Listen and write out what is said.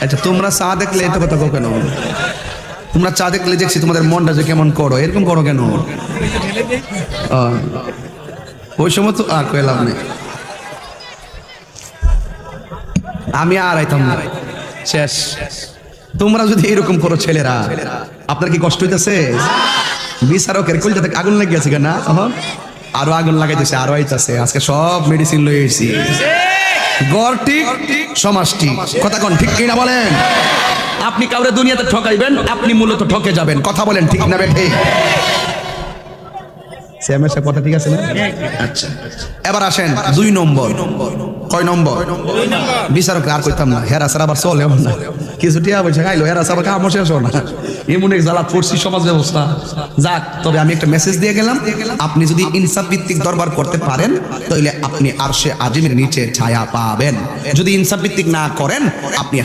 আচ্ছা তোমরা চা দেখলে এটা কথা কেন? তোমরা চা দেখলে দেখছি তোমাদের মনটা যে কেমন করো, এরকম করো কেন? ওই সময় তো আর কইলাম না, আমি আর আইতাম না, শেষ। তোমরা যদি এরকম করো ছেলেরা, আপনার কি কষ্ট হইতেছে? বিচারকের কলজাতে আগুন লেগে গেছে কেন? আরো আগুন লাগাইতেছে, আরো আইতাছে। আজকে সব মেডিসিন লই এসেছি। গড় ঠিক, সমাজ ঠিক, কথা কোন ঠিক কিনা বলেন? আপনি কাউরে দুনিয়াতে ঠকাইবেন, আপনি মূলত ঠকে যাবেন। কথা বলেন ঠিক না বে ঠিক? শ্যামের সাথে কথা ঠিক আছে না? আচ্ছা, এবার আসেন 2 নম্বর। কয় নম্বর? বিচারক আর কইতাম না, হেরা স্যার আবার চলে না, কিছু টিয়া বলছে খাইলো, হেরা স্যার কাম শেষ না, এমন এক জ্বালা পড়ছি সমাজ ব্যবস্থা। যাক, তবে আমি একটা মেসেজ দিয়ে গেলাম, আপনি যদি ইনসাফ ভিত্তিক দরবার করতে পারেন তাহলে আপনি আরশে আজিমের নিচে ছায়া পাবেন। যদি ইনসাফ ভিত্তিক না করেন, আপনি